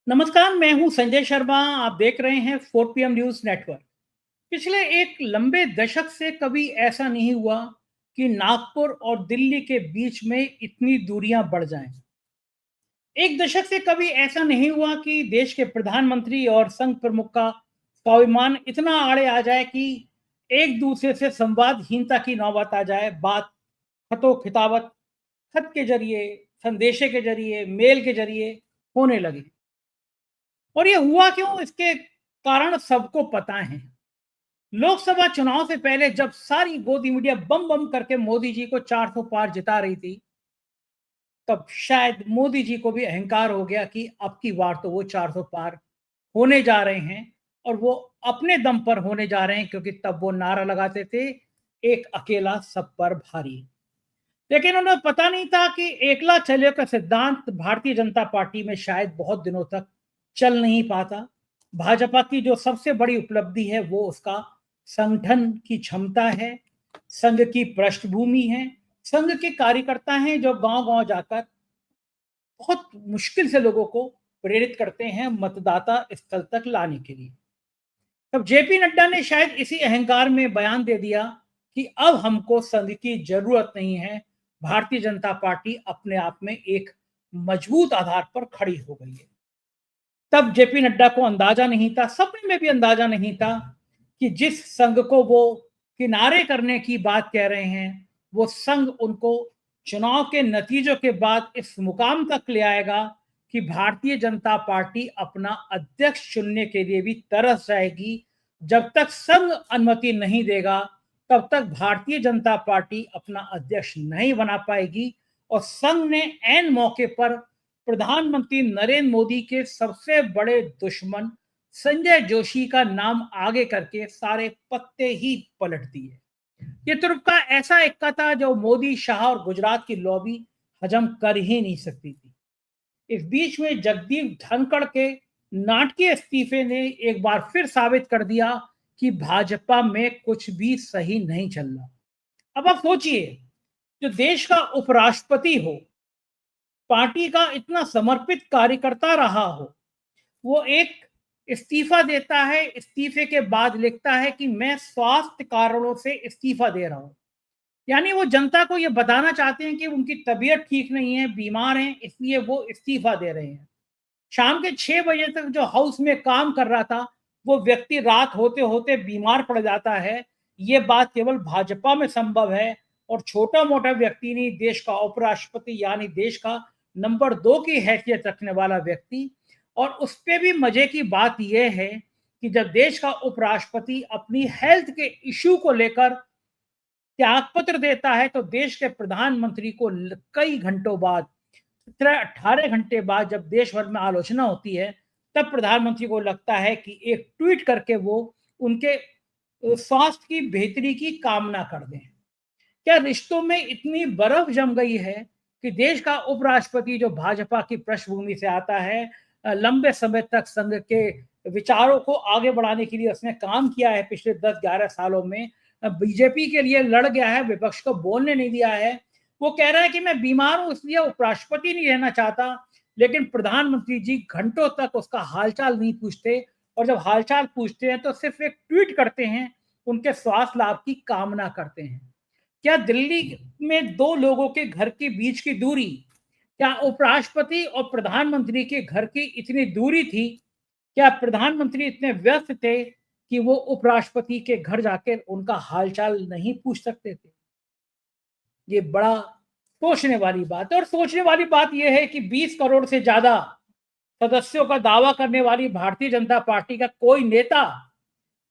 नमस्कार, मैं हूं संजय शर्मा। आप देख रहे हैं 4 PM न्यूज नेटवर्क। पिछले एक लंबे दशक से कभी ऐसा नहीं हुआ कि नागपुर और दिल्ली के बीच में इतनी दूरियां बढ़ जाएं। एक दशक से कभी ऐसा नहीं हुआ कि देश के प्रधानमंत्री और संघ प्रमुख का स्वाभिमान इतना आड़े आ जाए कि एक दूसरे से संवादहीनता की नौबत आ जाए। बात खतो खिताबत, खत के जरिए, संदेशे के जरिए, मेल के जरिए होने लगी। और ये हुआ क्यों, इसके कारण सबको पता है। लोकसभा चुनाव से पहले जब सारी गोदी मीडिया बम बम करके मोदी जी को 400 पार जिता रही थी, तब शायद मोदी जी को भी अहंकार हो गया कि अब की बार तो वो 400 पार होने जा रहे हैं। और वो अपने दम पर होने जा रहे हैं, क्योंकि तब वो नारा लगाते थे, एक अकेला सब पर भारी। लेकिन उन्हें पता नहीं था कि एकला चले का सिद्धांत भारतीय जनता पार्टी में शायद बहुत दिनों तक चल नहीं पाता। भाजपा की जो सबसे बड़ी उपलब्धि है वो उसका संगठन की क्षमता है, संघ की पृष्ठभूमि है। संघ के कार्यकर्ता हैं जो गांव-गांव जाकर बहुत मुश्किल से लोगों को प्रेरित करते हैं मतदाता स्थल तक लाने के लिए। तब जेपी नड्डा ने शायद इसी अहंकार में बयान दे दिया कि अब हमको संघ की जरूरत नहीं है। भारतीय जनता पार्टी अपने आप में एक मजबूत आधार पर खड़ी हो गई है। तब जेपी नड्डा को अंदाजा नहीं था, सपने में भी अंदाजा नहीं था कि जिस संघ को वो किनारे करने की बात कह रहे हैं, वो संघ उनको चुनाव के नतीजों के बाद इस मुकाम तक ले आएगा कि भारतीय जनता पार्टी अपना अध्यक्ष चुनने के लिए भी तरस जाएगी। जब तक संघ अनुमति नहीं देगा, तब तक भारतीय जनता पार्टी अपना अध्यक्ष नहीं बना पाएगी। और संघ ने ऐन मौके पर प्रधानमंत्री नरेंद्र मोदी के सबसे बड़े दुश्मन संजय जोशी का नाम आगे करके सारे पत्ते ही पलट दिए। ये तुर्क ऐसा इक्का था जो मोदी, शाह और गुजरात की लॉबी हजम कर ही नहीं सकती थी। इस बीच में जगदीप धनखड़ के नाटकीय इस्तीफे ने एक बार फिर साबित कर दिया कि भाजपा में कुछ भी सही नहीं चल रहा। अब आप सोचिए, जो देश का उपराष्ट्रपति हो, पार्टी का इतना समर्पित कार्यकर्ता रहा हो, वो एक इस्तीफा देता है। इस्तीफे के बाद लिखता है कि मैं स्वास्थ्य कारणों से इस्तीफा दे रहा हूं। यानी वो जनता को ये बताना चाहते हैं कि उनकी तबीयत ठीक नहीं है, बीमार हैं, इसलिए वो इस्तीफा दे रहे हैं। शाम के 6 बजे तक जो हाउस में काम कर रहा था, वो व्यक्ति रात होते होते बीमार पड़ जाता है। ये बात केवल भाजपा में संभव है। और छोटा मोटा व्यक्ति नहीं, देश का उपराष्ट्रपति यानी देश का नंबर 2 की हैसियत रखने वाला व्यक्ति। और उस पर भी मजे की बात यह है कि जब देश का उपराष्ट्रपति अपनी हेल्थ के इश्यू को लेकर त्यागपत्र देता है, तो देश के प्रधानमंत्री को कई घंटों बाद, 18 घंटे बाद, जब देश भर में आलोचना होती है, तब प्रधानमंत्री को लगता है कि एक ट्वीट करके वो उनके स्वास्थ्य की बेहतरी की कामना कर दें। क्या रिश्तों में इतनी बर्फ जम गई है कि देश का उपराष्ट्रपति, जो भाजपा की पृष्ठभूमि से आता है, लंबे समय तक संघ के विचारों को आगे बढ़ाने के लिए उसने काम किया है, पिछले 10-11 सालों में बीजेपी के लिए लड़ गया है, विपक्ष को बोलने नहीं दिया है। वो कह रहा है कि मैं बीमार हूं, इसलिए उपराष्ट्रपति नहीं रहना चाहता। लेकिन प्रधानमंत्री जी घंटों तक उसका हालचाल नहीं पूछते। और जब हालचाल पूछते हैं तो सिर्फ एक ट्वीट करते हैं, उनके स्वास्थ्य लाभ की कामना करते हैं। क्या दिल्ली में दो लोगों के घर के बीच की दूरी, क्या उपराष्ट्रपति और प्रधानमंत्री के घर की इतनी दूरी थी? क्या प्रधानमंत्री इतने व्यस्त थे कि वो उपराष्ट्रपति के घर जाकर उनका हालचाल नहीं पूछ सकते थे? ये बड़ा सोचने वाली बात है। और सोचने वाली बात यह है कि 20 करोड़ से ज्यादा सदस्यों का दावा करने वाली भारतीय जनता पार्टी का कोई नेता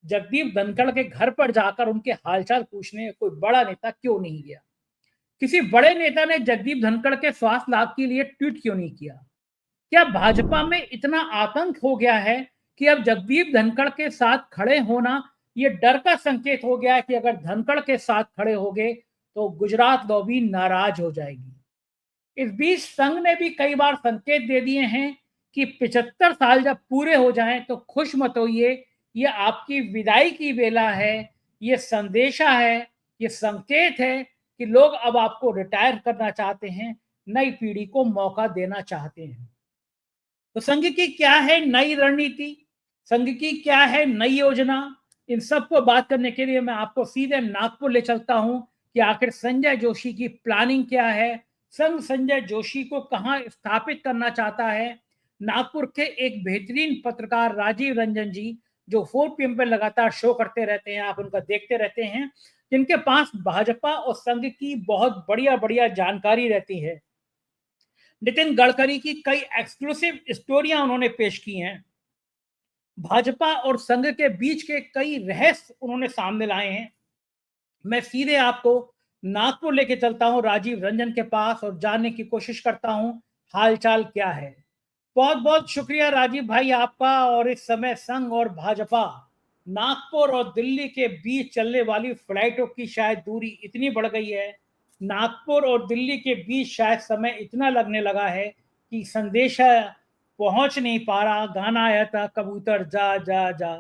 जगदीप धनखड़ के घर पर जाकर उनके हालचाल पूछने कोई बड़ा नेता क्यों नहीं गया? किसी बड़े नेता ने जगदीप धनखड़ के स्वास्थ्य लाभ के लिए ट्वीट क्यों नहीं किया? क्या भाजपा में इतना आतंक हो गया है कि अब जगदीप धनखड़ के साथ खड़े होना ये डर का संकेत हो गया है कि अगर धनखड़ के साथ खड़े हो गए तो गुजरात लॉबी नाराज हो जाएगी? इस बीच संघ ने भी कई बार संकेत दे दिए हैं कि 75 साल जब पूरे हो जाएं तो खुश मत होइए, ये आपकी विदाई की बेला है, ये संदेशा है, ये संकेत है कि लोग अब आपको रिटायर करना चाहते हैं, नई पीढ़ी को मौका देना चाहते हैं। तो संघ की क्या है नई रणनीति, संघ की क्या है नई योजना, इन सब को बात करने के लिए मैं आपको सीधे नागपुर ले चलता हूं कि आखिर संजय जोशी की प्लानिंग क्या है, संघ संजय जोशी को कहां स्थापित करना चाहता है। नागपुर के एक बेहतरीन पत्रकार राजीव रंजन जी, जो 4 पीएम पे लगातार शो करते रहते हैं, आप उनका देखते रहते हैं, जिनके पास भाजपा और संघ की बहुत बढ़िया बढ़िया जानकारी रहती है। नितिन गडकरी की कई एक्सक्लूसिव स्टोरियां उन्होंने पेश की हैं, भाजपा और संघ के बीच के कई रहस्य उन्होंने सामने लाए हैं। मैं सीधे आपको नागपुर लेके चलता हूं राजीव रंजन के पास और जानने की कोशिश करता हूं हालचाल क्या है। बहुत बहुत शुक्रिया राजीव भाई आपका। और इस समय संघ और भाजपा, नागपुर और दिल्ली के बीच चलने वाली फ्लाइटों की शायद दूरी इतनी बढ़ गई है, नागपुर और दिल्ली के बीच शायद समय इतना लगने लगा है कि संदेशा पहुंच नहीं पा रहा। गाना आया था कबूतर जा जा जा,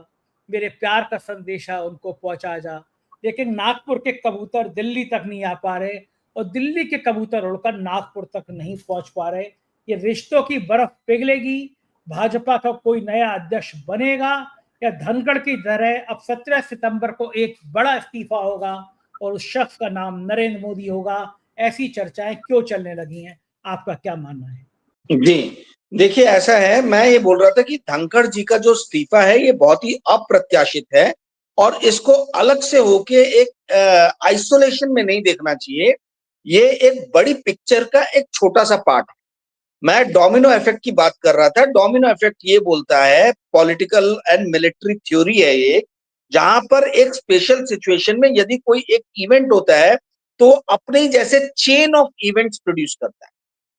मेरे प्यार का संदेशा उनको पहुंचा जा, लेकिन नागपुर के कबूतर दिल्ली तक नहीं आ पा रहे और दिल्ली के कबूतर उड़कर नागपुर तक नहीं पहुंच पा रहे। ये रिश्तों की बर्फ पिघलेगी, भाजपा का कोई नया अध्यक्ष बनेगा या धनखड़ की तरह अब 17 सितंबर को एक बड़ा इस्तीफा होगा और उस शख्स का नाम नरेंद्र मोदी होगा। ऐसी चर्चाएं क्यों चलने लगी हैं, आपका क्या मानना है? जी, देखिए ऐसा है, मैं ये बोल रहा था कि धनखड़ जी का जो इस्तीफा है ये बहुत ही अप्रत्याशित है और इसको अलग से होके एक आइसोलेशन में नहीं देखना चाहिए। ये एक बड़ी पिक्चर का एक छोटा सा पार्ट है। मैं डोमिनो इफेक्ट की बात कर रहा था। डोमिनो इफेक्ट ये बोलता है, पॉलिटिकल एंड मिलिट्री थ्योरी है ये, जहां पर एक स्पेशल सिचुएशन में यदि कोई एक इवेंट होता है तो अपने ही जैसे चेन ऑफ इवेंट्स प्रोड्यूस करता है।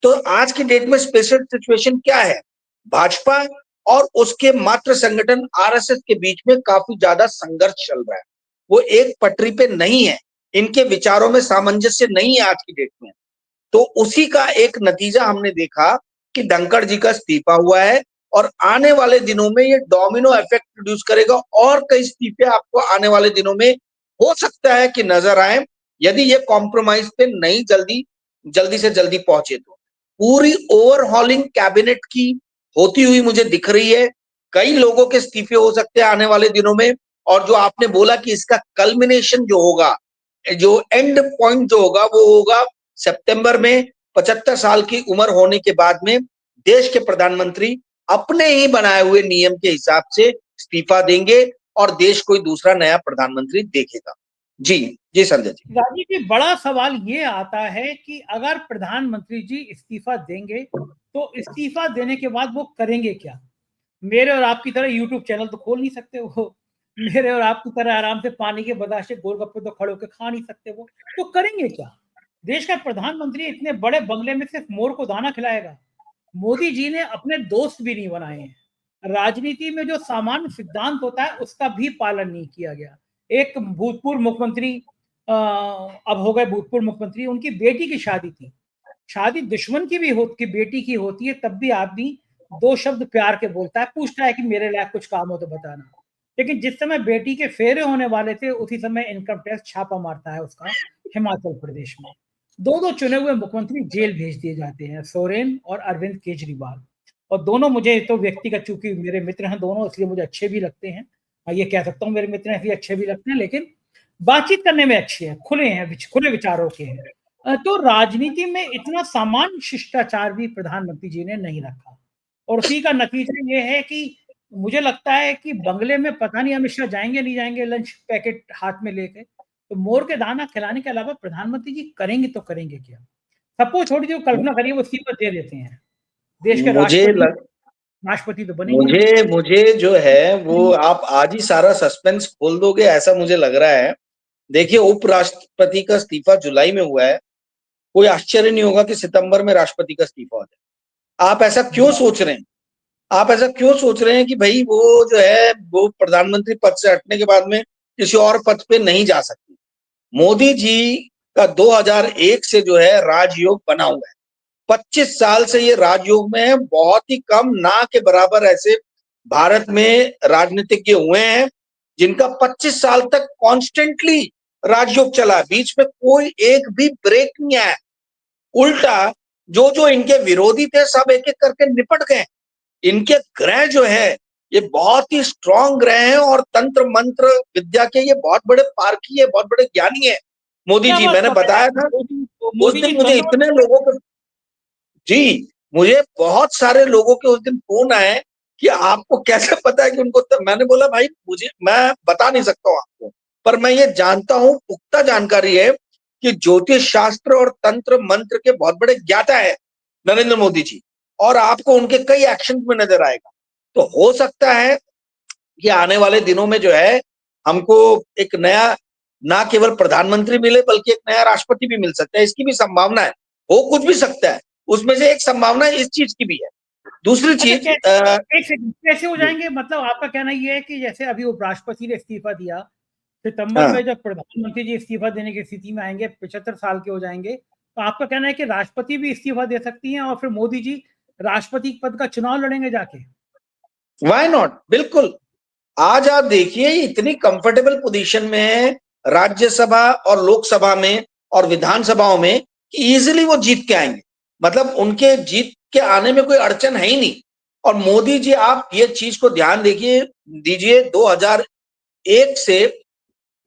तो आज की डेट में स्पेशल सिचुएशन क्या है? भाजपा और उसके मात्र संगठन आरएसएस के बीच में काफी ज्यादा संघर्ष चल रहा है। वो एक पटरी पे नहीं है, इनके विचारों में सामंजस्य नहीं है आज की डेट में। तो उसी का एक नतीजा हमने देखा कि धनखड़ जी का इस्तीफा हुआ है और आने वाले दिनों में ये डोमिनो इफेक्ट प्रोड्यूस करेगा और कई इस्तीफे आपको आने वाले दिनों में हो सकता है कि नजर आए, यदि ये कॉम्प्रोमाइज पे नहीं जल्दी से जल्दी पहुंचे तो। पूरी ओवरहॉलिंग कैबिनेट की होती हुई मुझे दिख रही है। कई लोगों के इस्तीफे हो सकते हैं आने वाले दिनों में। और जो आपने बोला कि इसका कल्मिनेशन जो होगा, जो एंड पॉइंट जो होगा वो होगा सितंबर में 75 साल की उम्र होने के बाद में देश के प्रधानमंत्री अपने ही बनाए हुए नियम के हिसाब से इस्तीफा देंगे और देश कोई दूसरा नया प्रधानमंत्री देखेगा। जी जी संजय जी। राजीव जी, बड़ा सवाल ये आता है कि अगर प्रधानमंत्री जी इस्तीफा देंगे तो इस्तीफा देने के बाद वो करेंगे क्या? मेरे और आपकी तरह यूट्यूब चैनल तो खोल नहीं सकते वो, मेरे और आपकी तरह आराम से पानी के बदाश्ते गोलगप्पे तो खड़े होकर खा नहीं सकते वो, तो करेंगे क्या? देश का प्रधानमंत्री इतने बड़े बंगले में सिर्फ मोर को दाना खिलाएगा? मोदी जी ने अपने दोस्त भी नहीं बनाए हैं। राजनीति में जो सामान्य सिद्धांत होता है उसका भी पालन नहीं किया गया। एक भूतपूर्व मुख्यमंत्री, अब हो गए भूतपूर्व मुख्यमंत्री, उनकी बेटी की शादी थी। शादी दुश्मन की भी की बेटी की होती है, तब भी आदमी 2 शब्द प्यार के बोलता है, पूछता है कि मेरे लायक कुछ काम हो तो बताना। लेकिन जिस समय बेटी के फेरे होने वाले थे उसी समय इनकम टैक्स छापा मारता है उसका हिमाचल प्रदेश में। 2-2 चुने हुए मुख्यमंत्री जेल भेज दिए जाते हैं, सोरेन और अरविंद केजरीवाल। और दोनों मुझे तो व्यक्तिगत, चूंकि मेरे मित्र हैं दोनों, इसलिए मुझे अच्छे भी लगते हैं। ये कह सकता हूँ मेरे मित्र हैं इसलिए अच्छे भी लगते हैं, लेकिन बातचीत करने में अच्छे हैं, खुले हैं, खुले विचारों के हैं। तो राजनीति में इतना सामान्य शिष्टाचार भी प्रधानमंत्री जी ने नहीं रखा और उसी का नतीजा ये है कि मुझे लगता है कि बंगले में पता नहीं अमित शाह जाएंगे नहीं जाएंगे लंच पैकेट हाथ में लेके। तो मोर के दाना खिलाने के अलावा प्रधानमंत्री जी करेंगे तो करेंगे क्या? सबको छोड़ दीजिए, कल्पना करिए वो इस्तीफा दे देते हैं, देश के मुझे राष्ट्रपति लग, राष्ट्रपति तो बनेंगे नहीं। मुझे मुझे जो है वो आप आज ही सारा सस्पेंस खोल दोगे ऐसा मुझे लग रहा है। देखिए, उपराष्ट्रपति का इस्तीफा जुलाई में हुआ है, कोई आश्चर्य नहीं होगा कि सितंबर में राष्ट्रपति का इस्तीफा हो जाए। आप ऐसा क्यों सोच रहे हैं? आप ऐसा क्यों सोच रहे हैं कि भाई वो जो है वो प्रधानमंत्री पद से हटने के बाद में किसी और पद पे नहीं जा सकती? मोदी जी का 2001 से जो है राजयोग बना हुआ है। 25 साल से ये राजयोग में है। बहुत ही कम, ना के बराबर ऐसे भारत में राजनीतिज्ञ हुए हैं जिनका 25 साल तक कॉन्स्टेंटली राजयोग चला, बीच में कोई एक भी ब्रेक नहीं आया। उल्टा जो जो इनके विरोधी थे सब एक एक करके निपट गए। इनके ग्रह जो है ये बहुत ही स्ट्रांग ग्रह हैं और तंत्र मंत्र विद्या के ये बहुत बड़े पारखी है, बहुत बड़े ज्ञानी है मोदी क्या जी। बात मैंने कर रहे बताया हैं? था उस मोदी दिन, जी मुझे चंद्रमा इतने पे लोगों के, जी, मुझे बहुत सारे लोगों के उस दिन फोन आए कि आपको कैसे पता है कि उनको, मैंने बोला भाई मुझे, मैं बता नहीं सकता हूँ आपको, पर मैं ये जानता हूँ, पुख्ता जानकारी है कि ज्योतिष शास्त्र और तंत्र मंत्र के बहुत बड़े ज्ञाता है नरेंद्र मोदी जी, और आपको उनके कई एक्शन में नजर आएगा। तो हो सकता है कि आने वाले दिनों में जो है हमको एक नया, ना केवल प्रधानमंत्री मिले बल्कि एक नया राष्ट्रपति भी मिल सकता है, इसकी भी संभावना है, हो कुछ भी सकता है। उसमें से एक संभावना इस चीज की भी है। दूसरी अच्छा, चीज, एक सेकंड, कैसे हो जाएंगे? मतलब आपका कहना ये है कि जैसे अभी उपराष्ट्रपति ने इस्तीफा दिया, सितंबर हाँ, में जब प्रधानमंत्री जी इस्तीफा देने की स्थिति में आएंगे, 75 साल के हो जाएंगे, तो आपका कहना है कि राष्ट्रपति भी इस्तीफा दे सकती हैं और फिर मोदी जी राष्ट्रपति पद का चुनाव लड़ेंगे जाके? व्हाई नॉट, बिल्कुल। आज आप देखिए इतनी कंफर्टेबल पोजीशन में है राज्यसभा और लोकसभा में और विधानसभाओं में कि इजीली वो जीत के आएंगे, मतलब उनके जीत के आने में कोई अड़चन है ही नहीं। और मोदी जी, आप ये चीज को ध्यान देखिए दीजिए, 2001 से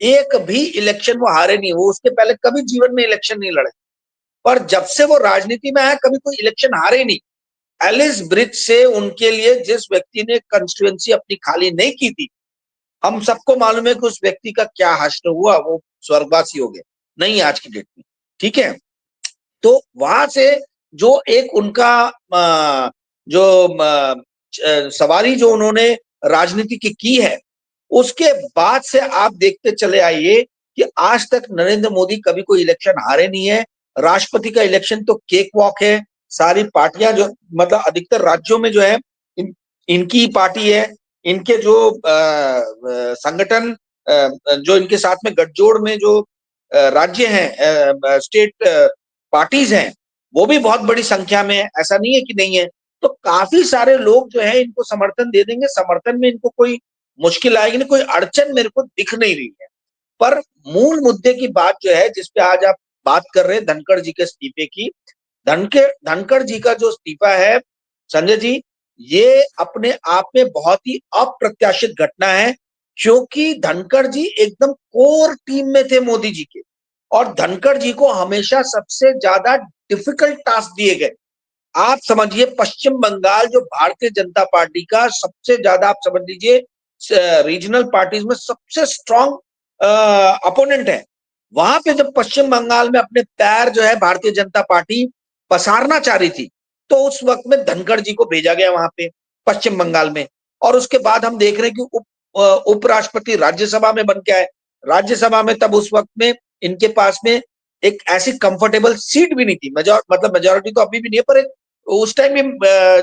एक भी इलेक्शन वो हारे नहीं, वो उसके पहले कभी जीवन में इलेक्शन नहीं लड़े, पर जब से वो राजनीति में आए कभी कोई इलेक्शन हारे नहीं। एलिस ब्रिज से उनके लिए जिस व्यक्ति ने कंस्टिट्यूएंसी अपनी खाली नहीं की थी, हम सबको मालूम है कि उस व्यक्ति का क्या हश्र हुआ, वो स्वर्गवासी हो गए, नहीं आज की डेट में, ठीक है। तो वहां से जो एक उनका जो सवारी जो उन्होंने राजनीति की है, उसके बाद से आप देखते चले आइए कि आज तक नरेंद्र मोदी कभी कोई इलेक्शन हारे नहीं है। राष्ट्रपति का इलेक्शन तो केक वॉक है, सारी पार्टियां जो, मतलब अधिकतर राज्यों में जो है इनकी पार्टी है, इनके जो संगठन, जो इनके साथ में गठजोड़ में जो राज्य हैं, स्टेट पार्टीज हैं, वो भी बहुत बड़ी संख्या में है, ऐसा नहीं है कि नहीं है। तो काफी सारे लोग जो है इनको समर्थन दे देंगे, समर्थन में इनको कोई मुश्किल आएगी नहीं, कोई अड़चन मेरे को दिख नहीं रही है। पर मूल मुद्दे की बात जो है जिसपे आज आप बात कर रहे हैं, धनखड़ जी के इस्तीफे की, धनखड़ जी का जो इस्तीफा है संजय जी, ये अपने आप में बहुत ही अप्रत्याशित घटना है, क्योंकि धनखड़ जी एकदम कोर टीम में थे मोदी जी के, और धनखड़ जी को हमेशा सबसे ज्यादा डिफिकल्ट टास्क दिए गए। आप समझिए पश्चिम बंगाल जो भारतीय जनता पार्टी का सबसे ज्यादा, आप समझ लीजिए रीजनल पार्टीज में सबसे स्ट्रांग अपोनेंट है, वहां पे जब पश्चिम बंगाल में अपने पैर जो है भारतीय जनता पार्टी पसारना चाह रही थी, तो उस वक्त में धनखड़ जी को भेजा गया वहां पे पश्चिम बंगाल में। और उसके बाद हम देख रहे हैं कि उपराष्ट्रपति राज्यसभा में बन के आए, राज्यसभा में तब उस वक्त में इनके पास में एक ऐसी कंफर्टेबल सीट भी नहीं थी, मतलब मेजोरिटी तो अभी भी नहीं है, पर एक उस टाइम भी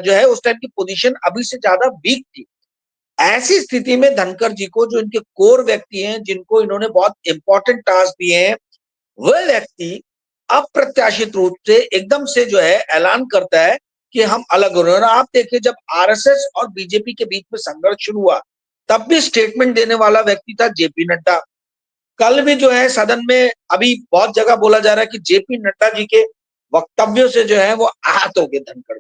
जो है उस टाइम की पोजीशन अभी से ज्यादा वीक थी। ऐसी स्थिति में धनखड़ जी को, जो इनके कोर व्यक्ति हैं, जिनको इन्होंने बहुत इंपॉर्टेंट टास्क दिए हैं, वह व्यक्ति अप्रत्याशित रूप से एकदम से जो है ऐलान करता है कि हम अलग हो रहे हैं। और आप देखिए जब आरएसएस और बीजेपी के बीच में संघर्ष शुरू हुआ, तब भी स्टेटमेंट देने वाला व्यक्ति था जेपी नड्डा। कल भी जो है सदन में अभी बहुत जगह बोला जा रहा है कि जेपी नड्डा जी के वक्तव्यों से जो है वो आहत हो गए धनखड़।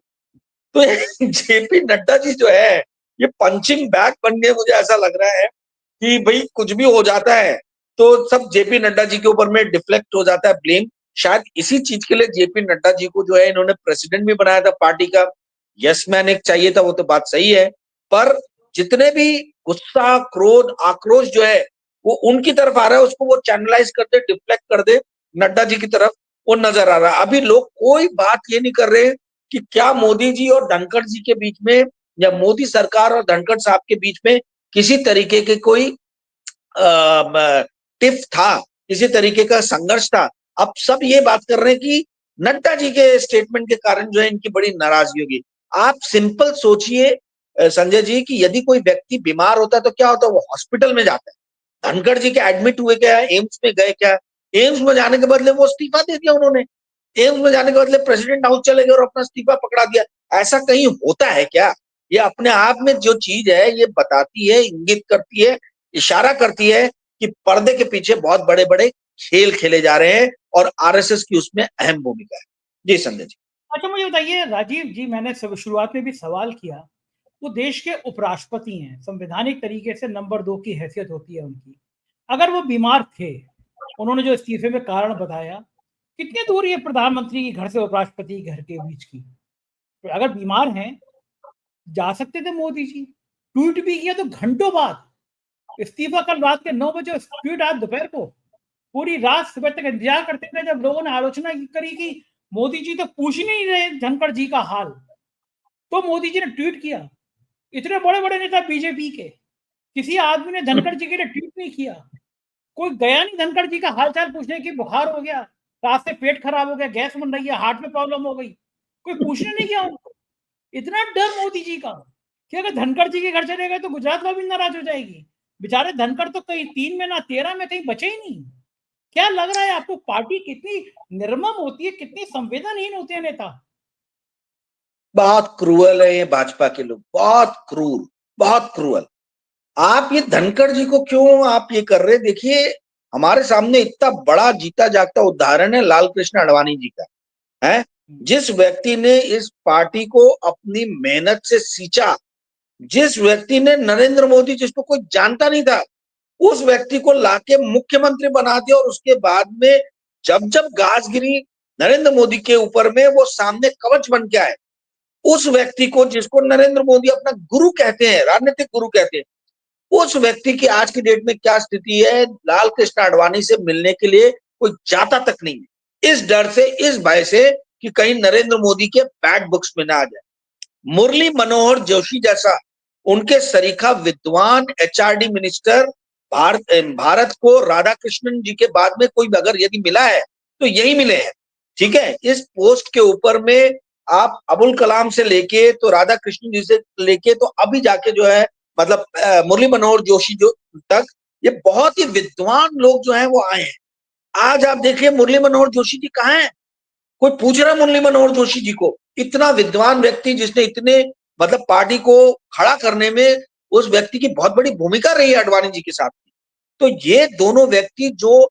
तो जेपी नड्डा जी जो है ये पंचिंग बैग बन गए, मुझे ऐसा लग रहा है कि भाई कुछ भी हो जाता है तो सब जेपी नड्डा जी के ऊपर में डिफ्लेक्ट हो जाता है ब्लेम। शायद इसी चीज के लिए जेपी नड्डा जी को जो है इन्होंने प्रेसिडेंट भी बनाया था पार्टी का, यस मैन एक चाहिए था, वो तो बात सही है। पर जितने भी गुस्सा, क्रोध, आक्रोश जो है वो उनकी तरफ आ रहा है, उसको वो चैनलाइज कर दे, डिफ्लेक्ट कर दे नड्डा जी की तरफ, वो नजर आ रहा है। अभी लोग कोई बात ये नहीं कर रहे कि क्या मोदी जी और धनखड़ जी के बीच में, या मोदी सरकार और धनखड़ साहब के बीच में किसी तरीके के कोई टिफ था, किसी तरीके का संघर्ष था। अब सब ये बात कर रहे हैं कि नड्डा जी के स्टेटमेंट के कारण जो है इनकी बड़ी नाराजगी होगी। आप सिंपल सोचिए संजय जी कि यदि कोई व्यक्ति बीमार होता है तो क्या होता है, वो हॉस्पिटल में जाता है। धनखड़ जी के एडमिट हुए क्या, एम्स में गए क्या, एम्स में जाने के बदले वो इस्तीफा दे दिया उन्होंने, एम्स में जाने के बदले प्रेसिडेंट हाउस चले गए और अपना इस्तीफा पकड़ा दिया। ऐसा कहीं होता है क्या? ये अपने आप में जो चीज है ये बताती है, इंगित करती है, इशारा करती है कि पर्दे के पीछे बहुत बड़े बड़े खेल खेले जा रहे हैं और आरएसएस की उसमें अहम भूमिका है। जी संजय जी। अच्छा, मुझे बताइए राजीव जी, मैंने शुरुआत में भी सवाल किया वो देश के उपराष्ट्रपति हैं, संवैधानिक तरीके से नंबर 2 की हैसियत होती है उनकी। अगर वो बीमार थे, उन्होंने जो इस्तीफे में कारण बताया, कितनी दूर ये प्रधानमंत्री के घर से उपराष्ट्रपति के घर के बीच की? तो अगर बीमार हैं, जा सकते थे मोदी जी। ट्वीट भी किया तो घंटों बाद। इस्तीफा कल रात के 9 बजे, ट्वीट आज दोपहर को। पूरी रात सुबह तक इंतजार करते थे, जब लोगों ने आलोचना करी कि मोदी जी तो पूछ ही नहीं रहे धनखड़ जी का हाल, तो मोदी जी ने ट्वीट किया। इतने बड़े-बड़े नेता बीजेपी के, किसी आदमी ने धनखड़ जी के लिए ट्वीट नहीं किया। कोई गया नहीं धनखड़ जी का हाल-चाल पूछने कि बुखार हो गया, रात से पेट खराब हो गया, गैस बन रही है, हार्ट में प्रॉब्लम हो गई। कोई पूछने नहीं गया उनको। इतना डर मोदी जी का कि अगर धनखड़ जी के घर चले गए तो गुजरात में भी नाराज हो जाएगी। बेचारे धनखड़ तो कहीं 3 में ना 13 में कहीं बचे ही नहीं। क्या लग रहा है आपको पार्टी कितनी निर्मम होती है, कितनी संवेदनहीन होते हैं नेता? बहुत क्रूअल है ये भाजपा के लोग, बहुत क्रूर, बहुत क्रूअल। आप ये धनखड़ जी को क्यों आप ये कर रहे? देखिए, हमारे सामने इतना बड़ा जीता जागता उदाहरण है लाल कृष्ण आडवाणी जी का, है जिस व्यक्ति ने इस पार्टी को अपनी मेहनत से सींचा, जिस व्यक्ति ने नरेंद्र मोदी जिसको कोई जानता नहीं था, उस व्यक्ति को लाके मुख्यमंत्री बना दिया, और उसके बाद में जब जब गाज गिरी नरेंद्र मोदी के ऊपर में, वो सामने कवच बन के आए। उस व्यक्ति को, जिसको नरेंद्र मोदी अपना गुरु कहते हैं, राजनीतिक गुरु कहते हैं, उस व्यक्ति की आज की डेट में क्या स्थिति है, लाल कृष्ण आडवाणी से मिलने के लिए कोई जाता तक नहीं है, इस डर से, इस भय से कि कहीं नरेंद्र मोदी के बैड बुक्स में ना आ जाए। मुरली मनोहर जोशी जैसा उनके सरीखा विद्वान एचआरडी मिनिस्टर भारत को राधाकृष्णन जी के बाद में कोई अगर यदि मिला है तो यही मिले हैं। ठीक है, इस पोस्ट के ऊपर में आप अबुल कलाम से लेके तो राधा कृष्णन जी से लेके तो अभी जाके जो है मतलब मुरली मनोहर जोशी जो तक, ये बहुत ही विद्वान लोग जो हैं वो आए हैं। आज आप देखिए मुरली मनोहर जोशी जी कहाँ हैं? कोई पूछ रहा है मुरली मनोहर जोशी जी को? इतना विद्वान व्यक्ति जिसने इतने मतलब पार्टी को खड़ा करने में उस व्यक्ति की बहुत बड़ी भूमिका रही है आडवाणी जी के साथ। तो ये दोनों व्यक्ति जो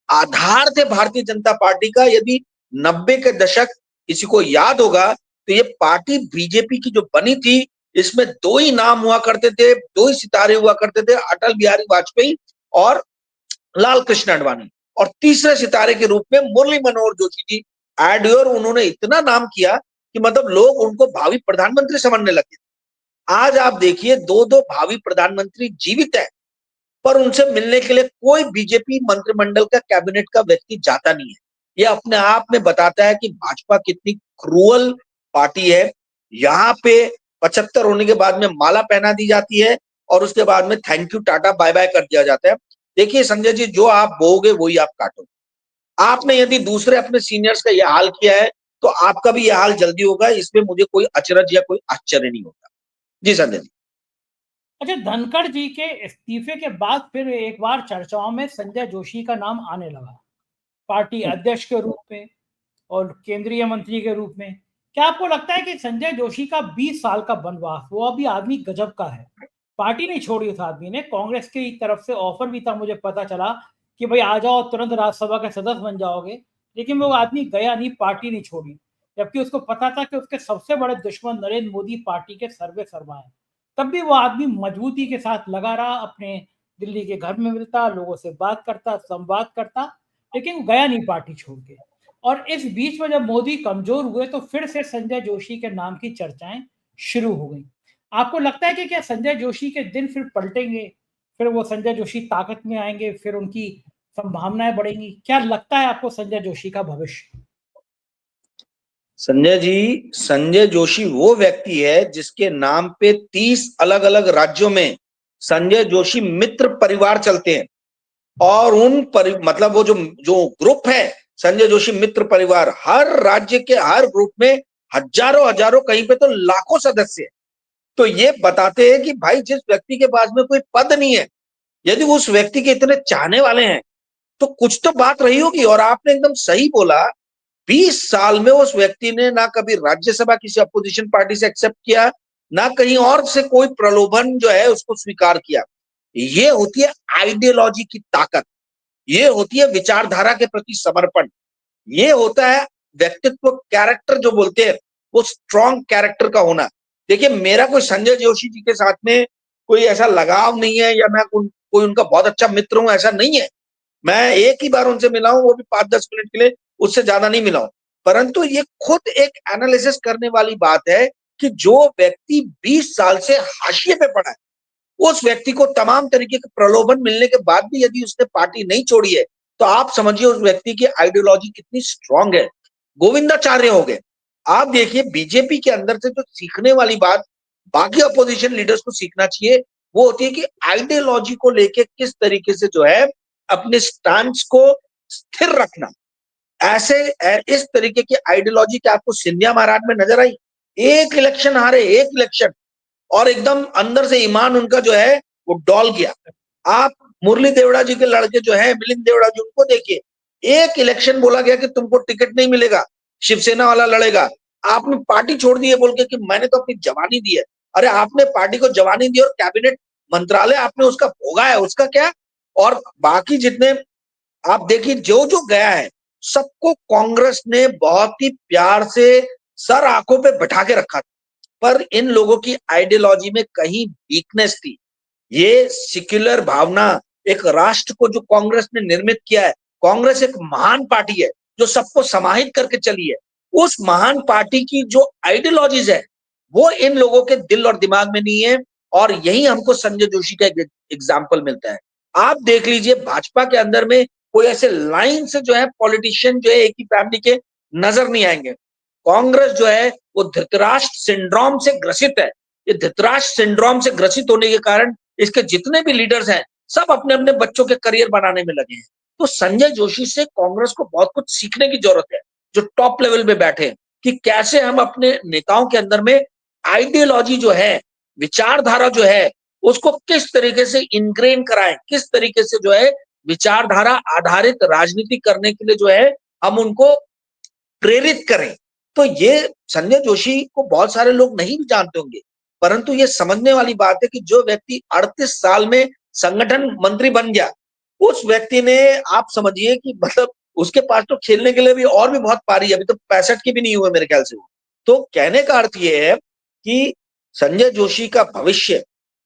आधार थे भारतीय जनता पार्टी का, यदि 90 के दशक किसी को याद होगा तो ये पार्टी बीजेपी की जो बनी थी, इसमें दो ही नाम हुआ करते थे, दो ही सितारे हुआ करते थे, अटल बिहारी वाजपेयी और लाल कृष्ण आडवाणी, और तीसरे सितारे के रूप में मुरली मनोहर जोशी जी ऐड हुए, और उन्होंने इतना नाम किया कि मतलब लोग उनको भावी प्रधानमंत्री समझने लगे। आज आप देखिए दो दो भावी प्रधानमंत्री जीवित है, पर उनसे मिलने के लिए कोई बीजेपी मंत्रिमंडल का कैबिनेट का व्यक्ति जाता नहीं है। यह अपने आप में बताता है कि भाजपा कितनी क्रूअल पार्टी है। यहाँ पे 75 होने के बाद में माला पहना दी जाती है और उसके बाद में thank you tata bye bye कर दिया जाता है। देखिए संजय जी, जो आप बोओगे वही आप काटोगे। आपने यदि दूसरे अपने सीनियर्स का यह हाल किया है तो आपका भी यह हाल जल्दी होगा, इसमें मुझे कोई अचरज या कोई आश्चर्य नहीं होता। जी संजय जी। अच्छा, धनखड़ जी के इस्तीफे के बाद फिर एक बार चर्चाओं में संजय जोशी का नाम आने लगा, पार्टी अध्यक्ष के रूप में और केंद्रीय मंत्री के रूप में। क्या आपको लगता है कि संजय जोशी का 20 साल का वनवास, वो अभी आदमी गजब का है? पार्टी नहीं छोड़ी उस आदमी ने, कांग्रेस की तरफ से ऑफर भी था, मुझे पता चला कि भाई आ जाओ, तुरंत राज्यसभा के सदस्य बन जाओगे, लेकिन वो आदमी गया नहीं, पार्टी नहीं छोड़ी। जबकि उसको पता था कि उसके सबसे बड़े दुश्मन नरेंद्र मोदी पार्टी के सर्वे सर्वा है। तब भी वो आदमी मजबूती के साथ लगा रहा, अपने दिल्ली के घर में मिलता, लोगों से बात करता, संवाद करता, लेकिन वो गया नहीं पार्टी छोड़ के। और इस बीच में जब मोदी कमजोर हुए तो फिर से संजय जोशी के नाम की चर्चाएं शुरू हो गई। आपको लगता है कि क्या संजय जोशी के दिन फिर पलटेंगे, फिर वो संजय जोशी ताकत में आएंगे, फिर उनकी संभावनाएं बढ़ेंगी? क्या लगता है आपको संजय जोशी का भविष्य? संजय जी, संजय जोशी वो व्यक्ति है जिसके नाम पे 30 अलग अलग राज्यों में संजय जोशी मित्र परिवार चलते हैं, और मतलब वो जो जो ग्रुप है संजय जोशी मित्र परिवार, हर राज्य के हर ग्रुप में हजारों हजारों, कहीं पे तो लाखों सदस्य है। तो ये बताते हैं कि भाई जिस व्यक्ति के पास में कोई पद नहीं है, यदि उस व्यक्ति के इतने चाहने वाले हैं तो कुछ तो बात रही होगी। और आपने एकदम सही बोला, 20 साल में उस व्यक्ति ने ना कभी राज्यसभा किसी अपोजिशन पार्टी से एक्सेप्ट किया, ना कहीं और से कोई प्रलोभन जो है उसको स्वीकार किया। ये होती है आइडियोलॉजी की ताकत, ये होती है विचारधारा के प्रति समर्पण, ये होता है व्यक्तित्व, कैरेक्टर जो बोलते हैं वो स्ट्रॉन्ग कैरेक्टर का होना। देखिए, मेरा कोई संजय जोशी जी के साथ में कोई ऐसा लगाव नहीं है, या मैं कोई उनका बहुत अच्छा मित्र हूं, ऐसा नहीं है। मैं एक ही बार उनसे मिला हूं, वो भी 5-10 मिनट के लिए, उससे ज्यादा नहीं मिला हूं। परंतु ये खुद एक एनालिसिस करने वाली बात है कि जो व्यक्ति 20 साल से हाशिए पे पड़ा है, उस व्यक्ति को तमाम तरीके के प्रलोभन मिलने के बाद भी यदि उसने पार्टी नहीं छोड़ी है, तो आप समझिए उस व्यक्ति की आइडियोलॉजी कितनी स्ट्रांग है। गोविंदाचार्य हो गए। आप देखिए, बीजेपी के अंदर से जो सीखने वाली बात बाकी अपोजिशन लीडर्स को सीखना चाहिए, वो होती है कि आइडियोलॉजी को लेके किस तरीके से जो है अपने स्टांस को स्थिर रखना। ऐसे इस तरीके की आइडियोलॉजी क्या आपको सिंधिया महाराज में नजर आई? एक इलेक्शन हारे, एक इलेक्शन, और एकदम अंदर से ईमान उनका जो है वो डॉल गया। आप मुरली देवड़ा जी के लड़के जो है मिलिंद देवड़ा जी, उनको देखिए, एक इलेक्शन बोला गया कि तुमको टिकट नहीं मिलेगा, शिवसेना वाला लड़ेगा, आपने पार्टी छोड़ दी है बोल के कि मैंने तो अपनी जवानी दी है। अरे आपने पार्टी को जवानी दी और कैबिनेट मंत्रालय आपने उसका भोगा है, उसका क्या? और बाकी जितने आप देखिए जो जो गया है, सबको कांग्रेस ने बहुत ही प्यार से सर आंखों पे बैठा के रखा था। पर इन लोगों की आइडियोलॉजी में कहीं वीकनेस थी। ये सेक्युलर भावना, एक राष्ट्र को जो कांग्रेस ने निर्मित किया है, कांग्रेस एक महान पार्टी है जो सबको समाहित करके चली है। उस महान पार्टी की जो आइडियोलॉजीज है, वो इन लोगों के दिल और दिमाग में नहीं है। और यही हमको संजय जोशी का एक एग्जाम्पल मिलता है। आप देख लीजिए, भाजपा के अंदर में कोई ऐसे लाइन से जो है पॉलिटिशियन जो है एक ही फैमिली के नजर नहीं आएंगे। कांग्रेस जो है वो धृतराष्ट्र सिंड्रोम से ग्रसित है। ये धृतराष्ट्र सिंड्रोम से ग्रसित होने के कारण इसके जितने भी लीडर्स हैं, सब अपने अपने बच्चों के करियर बनाने में लगे हैं। तो संजय जोशी से कांग्रेस को बहुत कुछ सीखने की जरूरत है, जो टॉप लेवल पे बैठे हैं, कि कैसे हम अपने नेताओं के अंदर में आइडियोलॉजी जो है, विचारधारा जो है, उसको किस तरीके से इनग्रेन कराएं, किस तरीके से जो है विचारधारा आधारित राजनीति करने के लिए जो है हम उनको प्रेरित करें। तो ये संजय जोशी को बहुत सारे लोग नहीं भी जानते होंगे, परंतु ये समझने वाली बात है कि जो व्यक्ति 38 साल में संगठन मंत्री बन गया, उस व्यक्ति ने, आप समझिए कि मतलब उसके पास तो खेलने के लिए भी और भी बहुत पारी है, अभी तो 65 की भी नहीं हुए मेरे ख्याल से वो। तो कहने का अर्थ ये है कि संजय जोशी का भविष्य,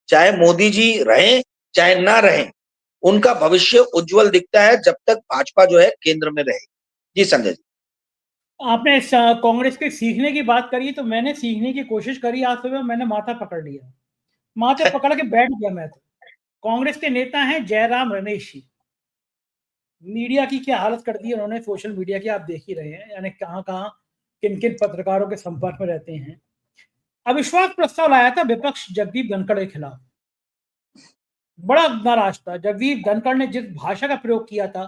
चाहे मोदी जी रहें चाहे ना रहें, उनका भविष्य उज्जवल दिखता है जब तक भाजपा जो है केंद्र में रहे। जी संजय जी। आपने कांग्रेस के सीखने की बात करी, तो मैंने सीखने की कोशिश करी। आज सुबह मैंने माथा पकड़ लिया, माथे पकड़ के बैठ गया मैं तो। कांग्रेस के नेता हैं जयराम रमेश जी। मीडिया की क्या हालत कर दी है उन्होंने, सोशल मीडिया की आप देख ही रहे हैं, यानी कहाँ कहाँ किन किन पत्रकारों के संपर्क में रहते हैं। अविश्वास प्रस्ताव लाया था विपक्ष जगदीप धनखड़ के खिलाफ, बड़ा नाराज था। जगदीप धनखड़ ने जिस भाषा का प्रयोग किया था,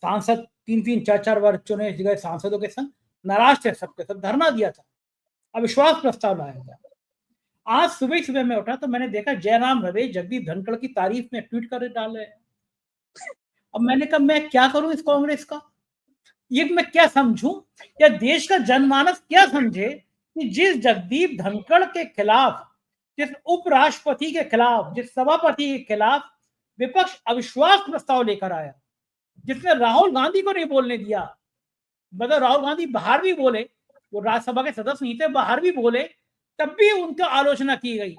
सांसद 3-3 4-4 बार चुने गए सांसदों के संग नाराज थे, सबके सब धरना दिया था, अविश्वास प्रस्ताव लाया था। आज सुबह सुबह मैं उठा तो मैंने देखा जयराम रमेश जगदीप धनखड़ की तारीफ में ट्वीट कर डाले हैं। अब मैंने कहा मैं क्या करूं इस कांग्रेस का, ये मैं क्या समझूं, या देश का जनमानस क्या समझे कि जिस जगदीप धनखड़ के खिलाफ, जिस उपराष्ट्रपति के खिलाफ, जिस सभापति के खिलाफ विपक्ष अविश्वास प्रस्ताव लेकर आया, जिसने राहुल गांधी को नहीं बोलने दिया, मतलब राहुल गांधी बाहर भी बोले, वो राज्यसभा के सदस्य नहीं थे, बाहर भी बोले, तब भी उनका आलोचना की गई।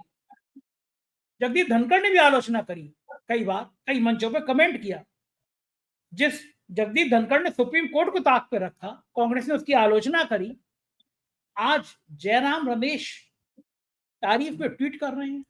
जगदीप धनखड़ ने भी आलोचना करी, कई बार कई मंचों पर कमेंट किया। जिस जगदीप धनखड़ ने सुप्रीम कोर्ट को ताक पे रखा, कांग्रेस ने उसकी आलोचना करी। आज जयराम रमेश तारीफ में ट्वीट कर रहे हैं।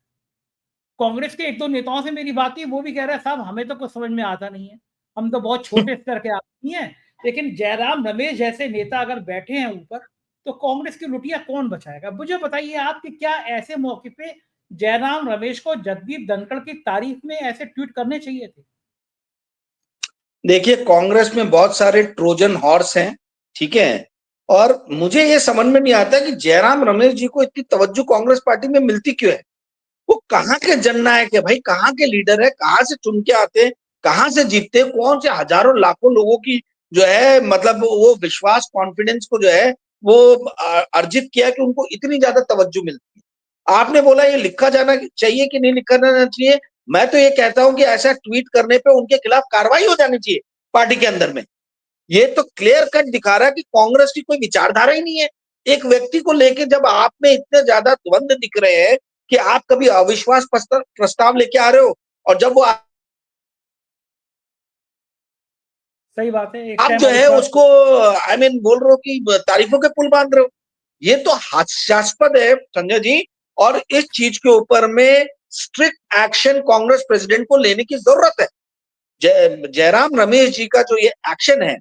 कांग्रेस के एक दो नेताओं से मेरी बात हुई, वो भी कह रहे हैं साहब हमें तो कुछ समझ में आता नहीं है, हम तो बहुत छोटे स्तर के आदमी हैं, लेकिन जयराम रमेश जैसे नेता अगर बैठे हैं ऊपर, तो कांग्रेस की लुटिया कौन बचाएगा? मुझे बताइए आप कि क्या ऐसे मौके पे जयराम रमेश को जगदीप धनखड़ की तारीफ में ऐसे ट्वीट करने चाहिए थे? देखिए, कांग्रेस में बहुत सारे ट्रोजन हॉर्स हैं, ठीक है। और मुझे ये समझ में नहीं आता कि जयराम रमेश जी को इतनी तवज्जो कांग्रेस पार्टी में मिलती क्यों है। वो कहाँ के जननायक है भाई, कहाँ के लीडर है, कहाँ से चुन के आते हैं, कहाँ से जीतते हैं, कौन से हजारों लाखों लोगों की जो है मतलब वो विश्वास, कॉन्फिडेंस को जो है वो अर्जित किया कि उनको इतनी ज्यादा तवज्जो मिलती है। आपने बोला ये लिखा जाना चाहिए कि नहीं लिखा जाना चाहिए, मैं तो ये कहता हूं कि ऐसा ट्वीट करने पे उनके खिलाफ कार्रवाई हो जानी चाहिए पार्टी के अंदर में। ये तो क्लियर कट दिखा रहा है कि कांग्रेस की कोई विचारधारा ही नहीं है। एक व्यक्ति को लेके जब आप में इतने ज्यादा द्वंद दिख रहे हैं कि आप कभी अविश्वास प्रस्ताव लेके आ रहे हो, और जब वो सही बात है, एक आप टाइम जो है अविश्वास। उसको बोल रहे हो कि तारीफों के पुल बांध रहे हो, ये तो हास्यास्पद है संजय जी। और इस चीज के ऊपर में स्ट्रिक्ट एक्शन कांग्रेस प्रेसिडेंट को लेने की जरूरत है। जयराम रमेश जी का जो ये एक्शन है,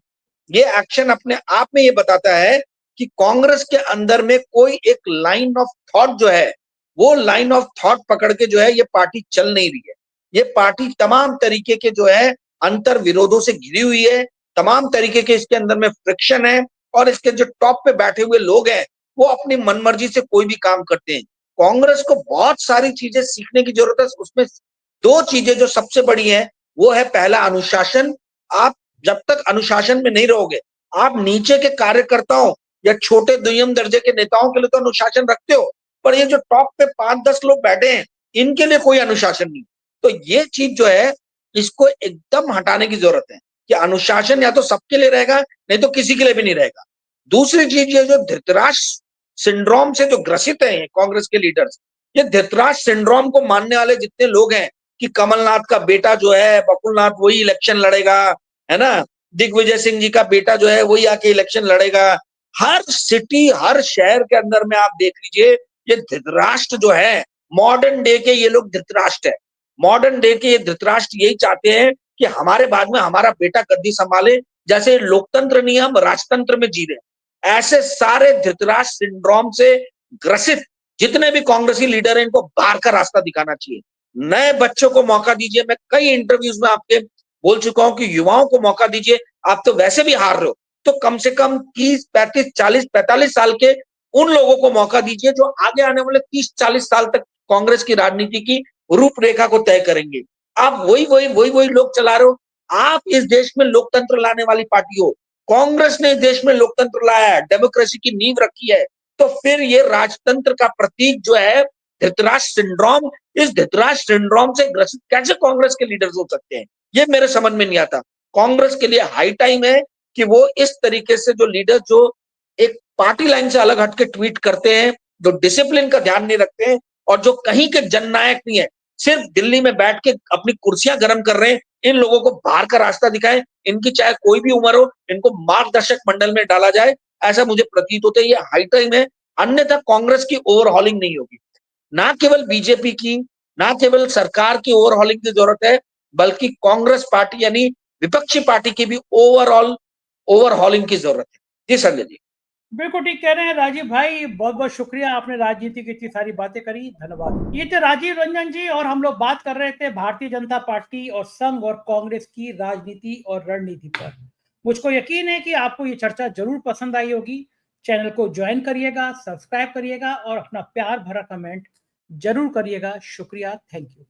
ये एक्शन अपने आप में ये बताता है कि कांग्रेस के अंदर में कोई एक लाइन ऑफ थॉट जो है, वो लाइन ऑफ थॉट पकड़ के जो है ये पार्टी चल नहीं रही है। ये पार्टी तमाम तरीके के जो है अंतर विरोधों से घिरी हुई है, तमाम तरीके के इसके अंदर में फ्रिक्शन है, और इसके जो टॉप पे बैठे हुए लोग हैं वो अपनी मनमर्जी से कोई भी काम करते हैं। कांग्रेस को बहुत सारी चीजें सीखने की जरूरत है। उसमें दो चीजें जो सबसे बड़ी है, वो है पहला अनुशासन। आप जब तक अनुशासन में नहीं रहोगे, आप नीचे के कार्यकर्ताओं या छोटे दुय्यम दर्जे के नेताओं के लिए तो अनुशासन रखते हो, पर ये जो टॉप पे 5-10 लोग बैठे हैं, इनके लिए कोई अनुशासन नहीं। तो ये चीज जो है, इसको एकदम हटाने की जरूरत है कि अनुशासन या तो सबके लिए रहेगा, नहीं तो किसी के लिए भी नहीं रहेगा। दूसरी चीज ये जो धृतराष्ट्र सिंड्रोम से जो ग्रसित है कांग्रेस के लीडर्स, ये धृतराष्ट्र सिंड्रोम को मानने वाले जितने लोग हैं कि कमलनाथ का बेटा जो है बकुलनाथ वही इलेक्शन लड़ेगा, है ना, दिग्विजय सिंह जी का बेटा जो है वही आके इलेक्शन लड़ेगा। हर सिटी हर शहर के अंदर में आप देख लीजिए, ये धृतराष्ट्र जो है, मॉडर्न डे के ये लोग धृतराष्ट्र है। मॉडर्न डे के ये धृतराष्ट्र यही चाहते हैं कि हमारे बाद में हमारा बेटा गद्दी संभाले, जैसे लोकतंत्र नहीं हम राजतंत्र में जी रहे। ऐसे सारे धृतराष्ट्र सिंड्रोम से ग्रसित जितने भी कांग्रेसी लीडर हैं, इनको बाहर का रास्ता दिखाना चाहिए। नए बच्चों को मौका दीजिए। मैं कई इंटरव्यूज में आपके बोल चुका हूं कि युवाओं को मौका दीजिए। आप तो वैसे भी हार रहे हो, तो कम से कम 30, 35, 40, 45 साल के उन लोगों को मौका दीजिए जो आगे आने वाले 30-40 साल तक कांग्रेस की राजनीति की रूपरेखा को तय करेंगे। आप वही लोग चला रहे हो। आप इस देश में लोकतंत्र लाने वाली पार्टी हो। कांग्रेस ने इस देश में लोकतंत्र लाया है, डेमोक्रेसी की नींव रखी है। तो फिर ये राजतंत्र का प्रतीक जो है धृतराष्ट्र सिंड्रोम, इस धृतराष्ट्र सिंड्रोम से ग्रसित कैसे कांग्रेस के लीडर्स हो सकते हैं, ये मेरे समझ में नहीं आता। कांग्रेस के लिए हाई टाइम है कि वो इस तरीके से जो लीडर जो एक पार्टी लाइन से अलग हटके ट्वीट करते हैं, जो डिसिप्लिन का ध्यान नहीं रखते हैं, और जो कहीं के जननायक नहीं है, सिर्फ दिल्ली में बैठ के अपनी कुर्सियां गर्म कर रहे हैं, इन लोगों को बाहर का रास्ता दिखाएं। इनकी चाहे कोई भी उम्र हो, इनको मार्गदर्शक मंडल में डाला जाए, ऐसा मुझे प्रतीत होता है। ये हाई टाइम है, अन्यथा कांग्रेस की ओवरहॉलिंग नहीं होगी। ना केवल बीजेपी की, ना केवल सरकार की ओवरहॉलिंग की जरूरत है, बल्कि कांग्रेस पार्टी यानी विपक्षी पार्टी की भी ओवरऑल ओवरहॉलिंग की जरूरत है। जी संजय जी। बिल्कुल ठीक कह रहे हैं राजीव भाई, बहुत बहुत शुक्रिया, आपने राजनीति की इतनी सारी बातें करी, धन्यवाद। ये थे राजीव रंजन जी और हम लोग बात कर रहे थे भारतीय जनता पार्टी और संघ और कांग्रेस की राजनीति और रणनीति पर। मुझको यकीन है कि आपको ये चर्चा जरूर पसंद आई होगी। चैनल को ज्वाइन करिएगा, सब्सक्राइब करिएगा और अपना प्यार भरा कमेंट जरूर करिएगा। शुक्रिया, थैंक यू।